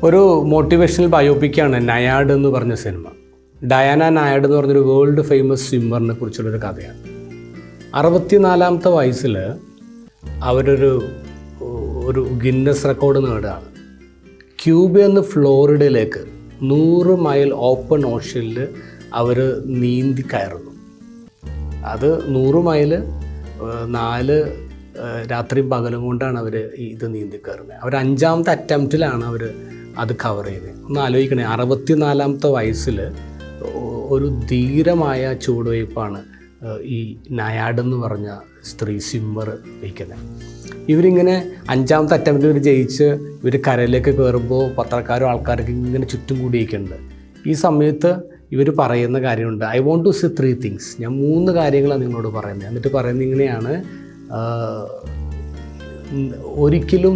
ഒരു മോട്ടിവേഷണൽ ബയോപിക്കാണ് നയാഡ് എന്ന് പറഞ്ഞ സിനിമ. ഡയാന നയാഡ് എന്ന് പറഞ്ഞൊരു വേൾഡ് ഫേമസ് സ്വിമ്മറിനെ കുറിച്ചുള്ളൊരു കഥയാണ്. 64-ാമത്തെ വയസ്സിൽ അവരൊരു ഗിന്നസ് റെക്കോർഡ് നേടുകയാണ്. ക്യൂബയിൽ നിന്ന് ഫ്ലോറിഡയിലേക്ക് 100 മൈൽ ഓപ്പൺ ഓഷ്യനിൽ അവർ നീന്തി കയറുന്നു. അത് 100 മൈൽ 4 രാത്രിയും പകലും കൊണ്ടാണ് അവർ ഇത് നീന്തി കയറുന്നത്. അവർ 5ാമത്തെ അറ്റംപ്റ്റിലാണ് അവർ അത് കവർ ചെയ്യുന്നത്. ഒന്ന് ആലോചിക്കണേ, 64-ാമത്തെ വയസ്സിൽ ഒരു ധീരമായ ചുവടുവയ്പ്പാണ് ഈ നയാഡ് എന്ന് പറഞ്ഞ സ്ത്രീ സ്വിമ്മർ വയ്ക്കുന്നത്. ഇവരിങ്ങനെ 5ാമത്തെ അറ്റംപ്റ്റിൽ ഇവർ ജയിച്ച് ഇവർ കരയിലേക്ക് കയറുമ്പോൾ പത്രക്കാരും ആൾക്കാരൊക്കെ ഇങ്ങനെ ചുറ്റും കൂടിയിരിക്കുന്നുണ്ട്. ഈ സമയത്ത് ഇവർ പറയുന്ന കാര്യമുണ്ട്, I want to say 3 things. ഞാൻ 3 കാര്യങ്ങളാണ് നിങ്ങളോട് പറയുന്നത്. എന്നിട്ട് പറയുന്നത് ഇങ്ങനെയാണ്, ഒരിക്കലും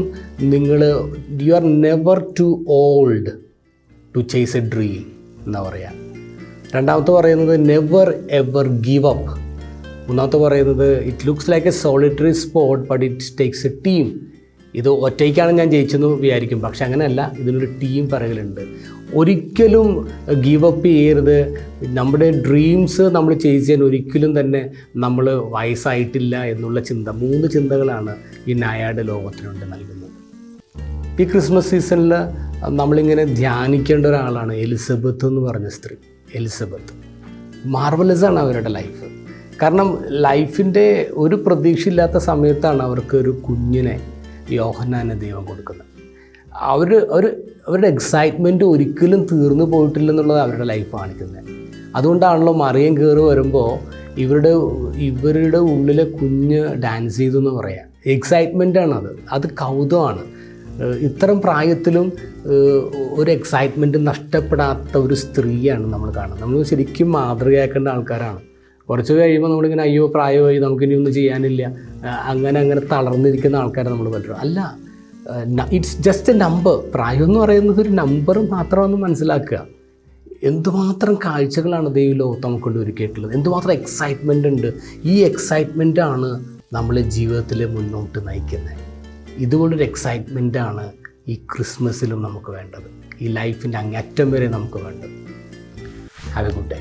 നിങ്ങൾ you are never too old to chase a dream എന്നാ പറയുക. രണ്ടാമത്തെ പറയുന്നത് നെവർ എവർ ഗീവ് അപ്പ്. മൂന്നാമത്തെ പറയുന്നത് it looks like A solitary sport but it takes A team. ഇത് ഒറ്റയ്ക്കാണ് ഞാൻ ജയിച്ചെന്ന് വിചാരിക്കും, പക്ഷെ അങ്ങനെയല്ല, ഇതിനൊരു ടീം പിറകിലുണ്ട്. ഒരിക്കലും ഗീവ് അപ്പ് ചെയ്യരുത്. നമ്മുടെ ഡ്രീംസ് നമ്മൾ ചേസ് ചെയ്യാൻ ഒരിക്കലും തന്നെ നമ്മൾ വയസ്സായിട്ടില്ല എന്നുള്ള ചിന്ത. 3 ചിന്തകളാണ് ഈ നയാഡ് ലോകത്തിനുണ്ട് നൽകുന്നത്. ഈ ക്രിസ്മസ് സീസണിൽ നമ്മളിങ്ങനെ ധ്യാനിക്കേണ്ട ഒരാളാണ് എലിസബത്ത് എന്ന് പറഞ്ഞ സ്ത്രീ. എലിസബത്ത് മാർവലസാണ് അവരുടെ ലൈഫ്. കാരണം ലൈഫിൻ്റെ ഒരു പ്രതീക്ഷയില്ലാത്ത സമയത്താണ് അവർക്ക് ഒരു കുഞ്ഞിനെ യോഹന്നാനെ ദൈവം കൊടുക്കുന്നത്. അവരുടെ എക്സൈറ്റ്മെൻറ്റ് ഒരിക്കലും തീർന്നു പോയിട്ടില്ലെന്നുള്ളത് അവരുടെ ലൈഫ് കാണിക്കുന്നത്. അതുകൊണ്ടാണല്ലോ മറിയം കയറി വരുമ്പോൾ ഇവരുടെ ഉള്ളിലെ കുഞ്ഞ് ഡാൻസ് ചെയ്തു എന്ന് പറയാം. എക്സൈറ്റ്മെൻറ്റാണ് അത് കൗതുകമാണ്. ഇത്തരം പ്രായത്തിലും ഒരു എക്സൈറ്റ്മെൻറ്റ് നഷ്ടപ്പെടാത്ത ഒരു സ്ത്രീയാണ് നമ്മൾ കാണുന്നത്. നമ്മൾ ശരിക്കും മാതൃകയാക്കേണ്ട ആൾക്കാരാണ്. കുറച്ച് കഴിയുമ്പോൾ നമ്മളിങ്ങനെ അയ്യോ പ്രായമായി നമുക്കിനി ഒന്നും ചെയ്യാനില്ല അങ്ങനെ തളർന്നിരിക്കുന്ന ആൾക്കാരെ നമ്മൾ പറ്റും. അല്ല, ഇറ്റ്സ് ജസ്റ്റ് എ നമ്പർ. പ്രായം എന്ന് പറയുന്നത് ഒരു നമ്പർ മാത്രമെന്ന് മനസ്സിലാക്കുക. എന്തുമാത്രം കാഴ്ചകളാണ് ദൈവം ലോകത്ത് നമുക്കൊണ്ട് ഒരുക്കിയിട്ടുള്ളത്, എന്തുമാത്രം എക്സൈറ്റ്മെൻ്റ് ഉണ്ട്. ഈ എക്സൈറ്റ്മെൻറ്റാണ് നമ്മളെ ജീവിതത്തിൽ മുന്നോട്ട് നയിക്കുന്നത്. ഇതുപോലൊരു എക്സൈറ്റ്മെൻറ്റാണ് ഈ ക്രിസ്മസിലും നമുക്ക് വേണ്ടത്, ഈ ലൈഫിൻ്റെ അങ്ങേറ്റം വരെ നമുക്ക് വേണ്ടത്. Have A good day.